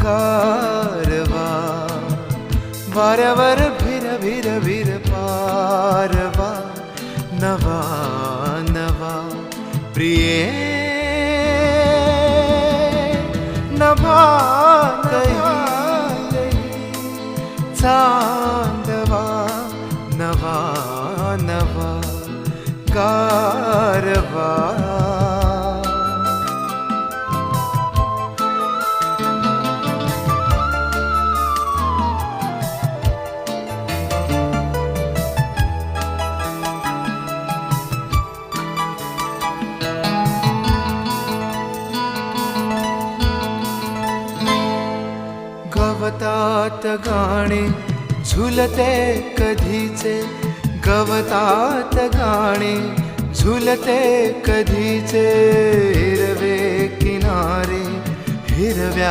गारवा वाऱ्यावर भिर भिर भिर पारवा नवा नवा प्रिये नभा चांदवा नवा नवा गारवा गवतात गाणे झुलते कधीचे गवतात गाणे झुलते कधीचे हिरवे किनारे हिरव्या